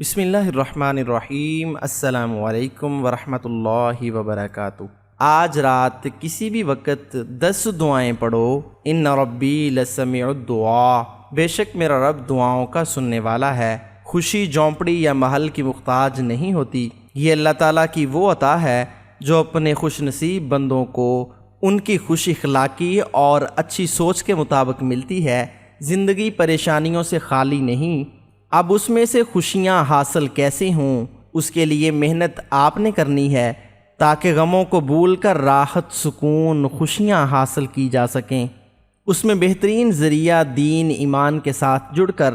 بسم اللہ الرحمن الرحیم۔ السلام علیکم ورحمۃ اللہ وبرکاتہ۔ آج رات کسی بھی وقت 10 دعائیں پڑھو۔ ان ربی لسمیع الدعاء، بے شک میرا رب دعاؤں کا سننے والا ہے۔ خوشی جھونپڑی یا محل کی محتاج نہیں ہوتی، یہ اللہ تعالیٰ کی وہ عطا ہے جو اپنے خوش نصیب بندوں کو ان کی خوش اخلاقی اور اچھی سوچ کے مطابق ملتی ہے۔ زندگی پریشانیوں سے خالی نہیں، اب اس میں سے خوشیاں حاصل کیسے ہوں، اس کے لیے محنت آپ نے کرنی ہے تاکہ غموں کو بھول کر راحت، سکون، خوشیاں حاصل کی جا سکیں۔ اس میں بہترین ذریعہ دین ایمان کے ساتھ جڑ کر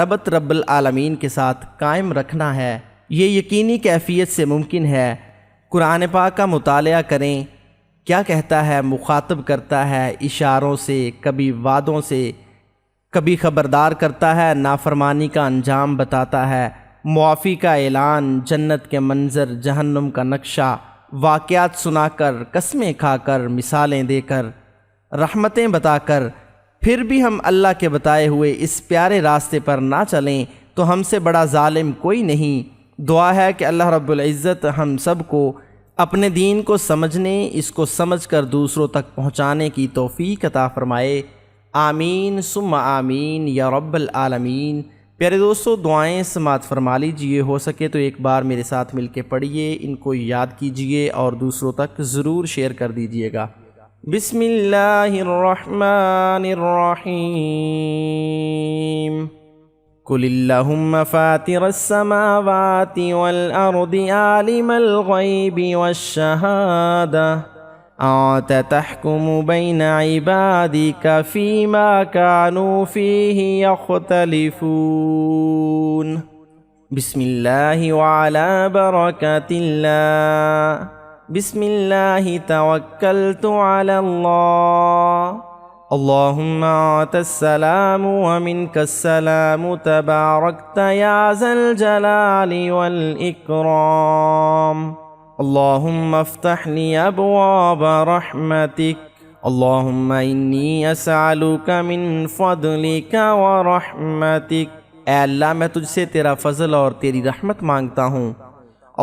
ربط رب العالمین کے ساتھ قائم رکھنا ہے۔ یہ یقینی کیفیت سے ممکن ہے۔ قرآن پاک کا مطالعہ کریں، کیا کہتا ہے، مخاطب کرتا ہے اشاروں سے، کبھی وعدوں سے، کبھی خبردار کرتا ہے، نافرمانی کا انجام بتاتا ہے، معافی کا اعلان، جنت کے منظر، جہنم کا نقشہ، واقعات سنا کر، قسمیں کھا کر، مثالیں دے کر، رحمتیں بتا کر۔ پھر بھی ہم اللہ کے بتائے ہوئے اس پیارے راستے پر نہ چلیں تو ہم سے بڑا ظالم کوئی نہیں۔ دعا ہے کہ اللہ رب العزت ہم سب کو اپنے دین کو سمجھنے، اس کو سمجھ کر دوسروں تک پہنچانے کی توفیق عطا فرمائے۔ آمین ثم آمین یا رب العالمین۔ پیارے دوستو، دعائیں سماعت فرما لیجئے، ہو سکے تو ایک بار میرے ساتھ مل کے پڑھیے، ان کو یاد کیجئے اور دوسروں تک ضرور شیئر کر دیجئے گا۔ بسم اللہ الرحمن الرحیم۔ قل اللہم فاطر السماوات والارض عالم الغیب والشہادہ أنت تحكم بين عبادك فيما كانوا فيه يختلفون بسم الله وعلى بركة الله بسم الله توكلت على الله اللهم أنت السلام ومنك السلام تباركت يا ذا الجلال والإكرام اللهم افتح لي ابواب رحمتك اللهم انی اسألک من فضلک ورحمتک۔ اے اللہ، میں تجھ سے تیرا فضل اور تیری رحمت مانگتا ہوں۔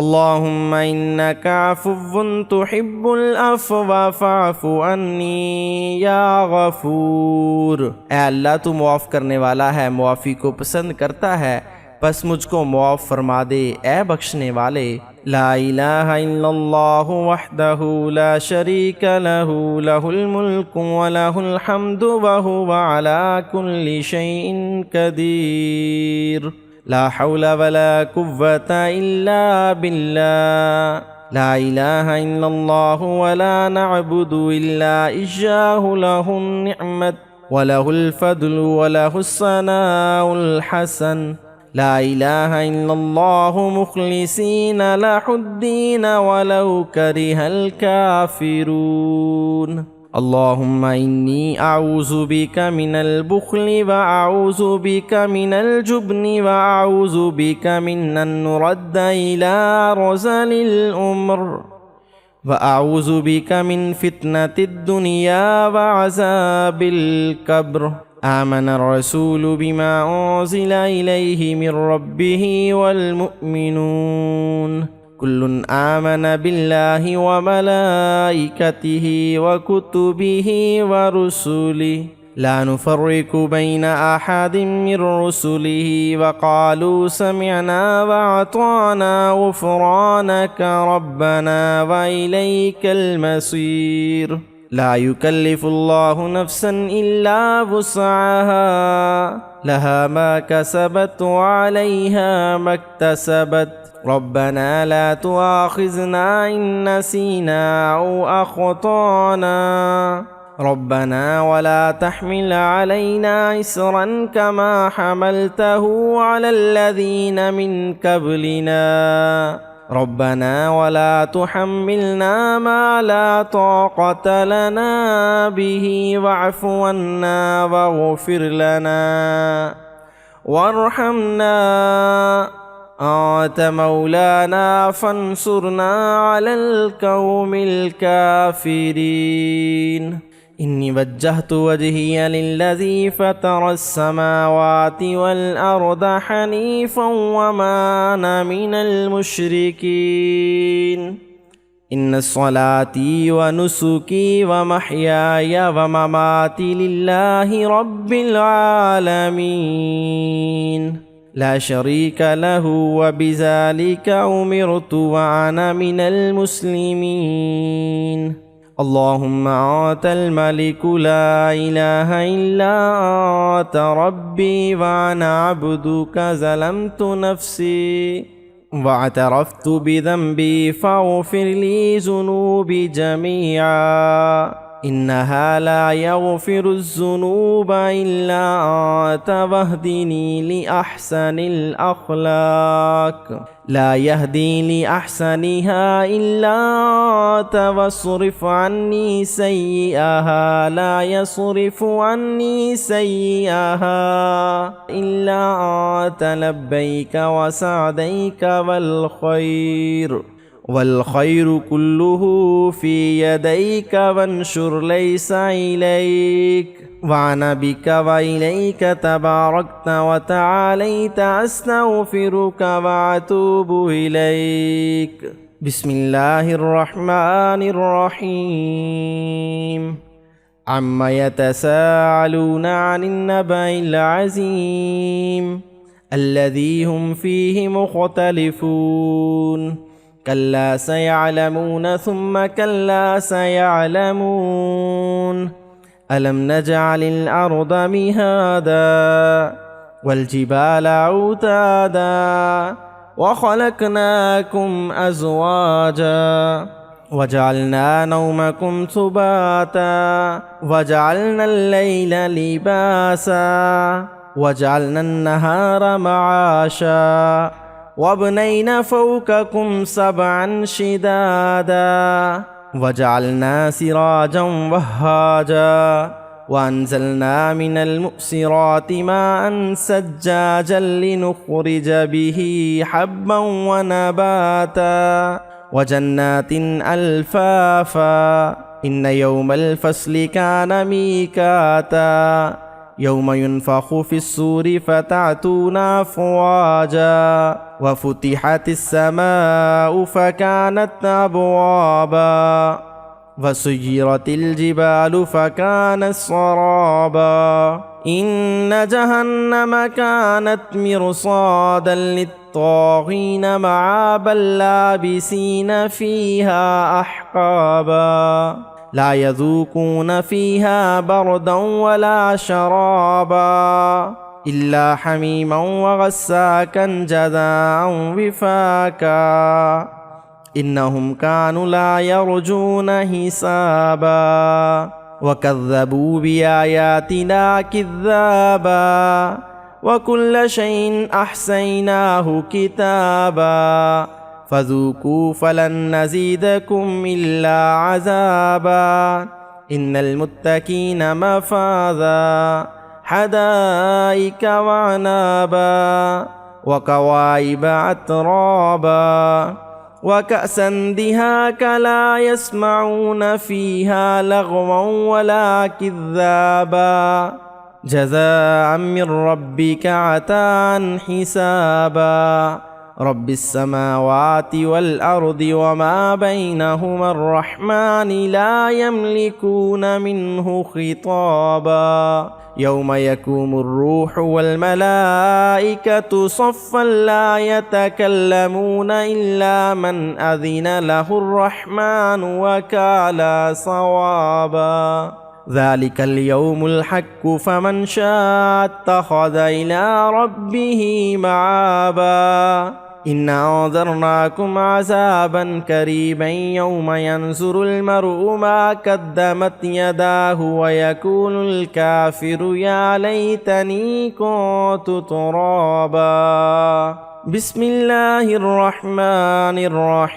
اللہم انک عفو تحب العفو فاعف عنی یا غفور۔ اے اللہ، تو معاف کرنے والا ہے، معافی کو پسند کرتا ہے، پس مجھ کو معاف فرما دے اے بخشنے والے۔ لا الہ الا اللہ وحدہ لا شریک لہ لہ الملک ولہ الحمد وہو علی کل شیء قدیر لا حول ولا قوة الا باللہ لا الہ الا اللہ ولا نعبد الا ایاہ لہ النعمت ولہ الفضل ولہ الثناء الحسن لا الہ الا اللہ مخلصین لہ الدین ولو کرہ الکافرون۔ اللہم انی اعوذ بک من البخل واعوذ بک من الجبن واعوذ بک من ان نرد الی رذل الامر واعوذ بک من فتنة الدنیا وعذاب القبر۔ آمن الرسول بما أنزل إليه من ربه والمؤمنون كل آمن بالله وملائكته وكتبه ورسله لا نفرق بين أحد من رسله وقالوا سمعنا وأطعنا غفرانك ربنا وإليك المصير۔ لا يكلف الله نفسا إلا وسعها لها ما كسبت وعليها ما اكتسبت ربنا لا تؤاخذنا إن نسينا أو أخطأنا ربنا ولا تحمل علينا إصرا كما حملته على الذين من قبلنا ربنا ولا تحملنا ما لا طاقة لنا به واعف عنا واغفر لنا وارحمنا أنت مولانا فانصرنا على القوم الكافرين۔ إني وجهت وجهي للذي فطر السماوات والأرض حنيفا وما أنا من المشركين إن صلاتي ونسكي ومحياي ومماتي لله رب العالمين لا شريك له وبذلك أمرت وأنا من المسلمين اللهم أنت الملك لا إله إلا أنت ربي وأنا عبدك ظلمت نفسي واعترفت بذنبي فاغفر لي ذنوبي جميعا إنها لا يغفر الذنوب إلا أنت واهدني لأحسن الأخلاق لا يهدي لأحسنها إلا أنت واصرف عني سيئها لا يصرف عني سيئها إلا أنت لبيك وسعديك والخير كله في يديك وانشر ليس إليك وأنا بك وإليك تباركت وتعاليت أستغفرك وأتوب إليك بسم الله الرحمن الرحيم عما يتساءلون عن النبأ العظيم الذي هم فيه مختلفون كلا سيعلمون ثم كلا سيعلمون ألم نجعل الأرض مهادا والجبال أوتادا وخلقناكم أزواجا وجعلنا نومكم سباتا وجعلنا الليل لباسا وجعلنا النهار معاشا وبنينا فوقكم سبعا شدادا وجعلنا سراجا وهاجا وأنزلنا من المؤسرات ماء سجاجا لنخرج به حبا ونباتا وجنات ألفافا إن يوم الفصل كان ميقاتا يوم ينفخ في الصور فتأتون أفواجا وفتحت السماء فكانت أبوابا وسيرت الجبال فكانت سرابا إن جهنم كانت مرصادا للطاغين مآبا لابسين فيها أحقابا لا يذوقون فيها بردا ولا شرابا إلا حميما وغساكا جزاء وفاقا إنهم كانوا لا يرجون حسابا وكذبوا بآياتنا كذابا وكل شيء أحصيناه كتابا فذوقوا فلن نزيدكم إلا عذابا إن المتقين مفازا حدائق وعنابا وكواعب أترابا وكأسا دهاقا لا يسمعون فيها لغوا ولا كذابا جزاء من ربك عطاء حسابا رب السماوات والأرض وما بينهما الرحمن لا يملكون منه خطابا يوم يقوم الروح والملائكة صفا لا يتكلمون إلا من أذن له الرحمن وقال صوابا ذلك اليوم الحق فمن شاء اتخذ إلى ربه مآبا إنا أنذرناكم عذابا قريبا يوم ينظر المرء ما قدمت يداه ويقول الكافر يا ليتني كنت ترابا بسم الله الرحمن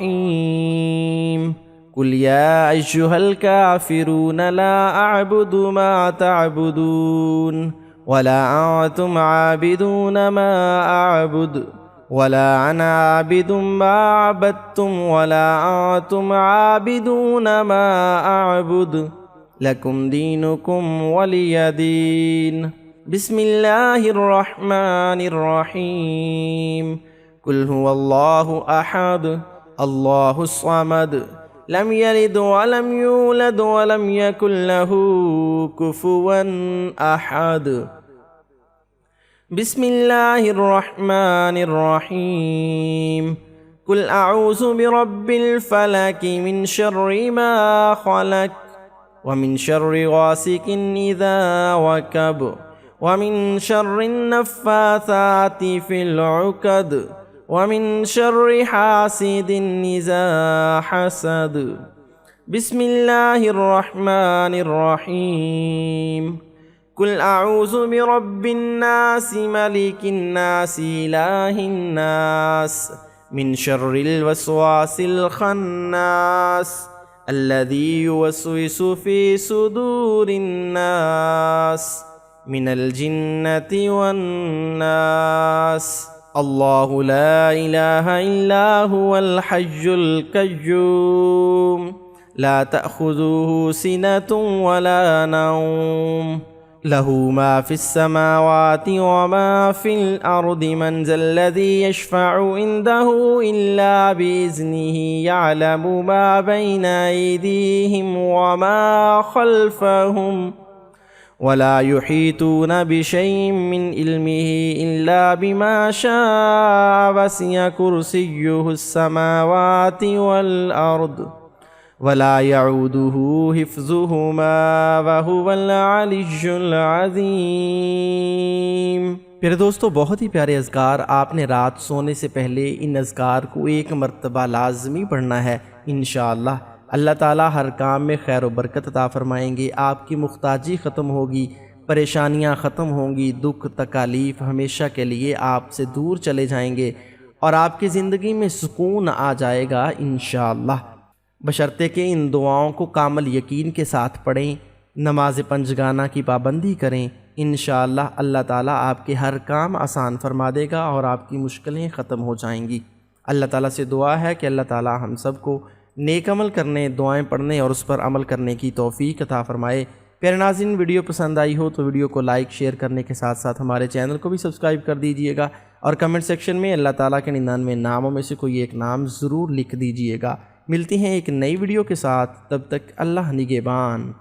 الرحيم قل يا أيها الكافرون لا أعبد ما تعبدون ولا أنتم عابدون ما أعبد ولا أنا عابد ما عبدتم ولا أنتم عابدون ما أعبد لکم دینکم ولی دین۔ بسم اللہ الرحمن الرحیم۔ قل هو اللہ احد اللہ الصمد لم یلد ولم یولد ولم یکن له کفوا احد۔ بسم اللہ الرحمن الرحیم۔ قل اعوذ برب الفلق من شر ما خلق ومن شر غاسق اذا وقب ومن شر النفاثات في العقد ومن شر حاسد اذا حسد۔ بسم اللہ الرحمن الرحیم۔ قل اعوذ برب الناس ملک الناس الہ الناس من شر الوسواس الخناس الذي يوسوس في صدور الناس من الجنة والناس۔ اللہ لا الہ الا هو الحي القيوم لا تأخذه سنة ولا نوم له ما في السماوات وما في الأرض من ذا الذي يشفع عنده إلا بإذنه يعلم ما بين أيديهم وما خلفهم ولا يحيطون بشيء من علمه إلا بما شاء وسع كرسيه السماوات والأرض ولا يعوده حفظهما وهو العلي العظيم۔ پیارے دوستو، بہت ہی پیارے اذکار آپ نے رات سونے سے پہلے ان اذکار کو ایک مرتبہ لازمی پڑھنا ہے۔ انشاءاللہ اللہ تعالیٰ ہر کام میں خیر و برکت عطا فرمائیں گے، آپ کی محتاجی ختم ہوگی، پریشانیاں ختم ہوں گی، دکھ تکالیف ہمیشہ کے لیے آپ سے دور چلے جائیں گے اور آپ کی زندگی میں سکون آ جائے گا انشاءاللہ، بشرطے کہ ان دعاؤں کو کامل یقین کے ساتھ پڑھیں، نماز پنجگانہ کی پابندی کریں۔ انشاءاللہ اللہ تعالیٰ آپ کے ہر کام آسان فرما دے گا اور آپ کی مشکلیں ختم ہو جائیں گی۔ اللہ تعالیٰ سے دعا ہے کہ اللہ تعالیٰ ہم سب کو نیک عمل کرنے، دعائیں پڑھنے اور اس پر عمل کرنے کی توفیق عطا فرمائے۔ پیارے ناظرین، ویڈیو پسند آئی ہو تو ویڈیو کو لائک شیئر کرنے کے ساتھ ساتھ ہمارے چینل کو بھی سبسکرائب کر دیجئے گا اور کمنٹ سیکشن میں اللہ تعالیٰ کے 99 ناموں میں سے کوئی ایک نام ضرور لکھ دیجئے گا۔ ملتی ہیں ایک نئی ویڈیو کے ساتھ، تب تک اللہ نگہبان۔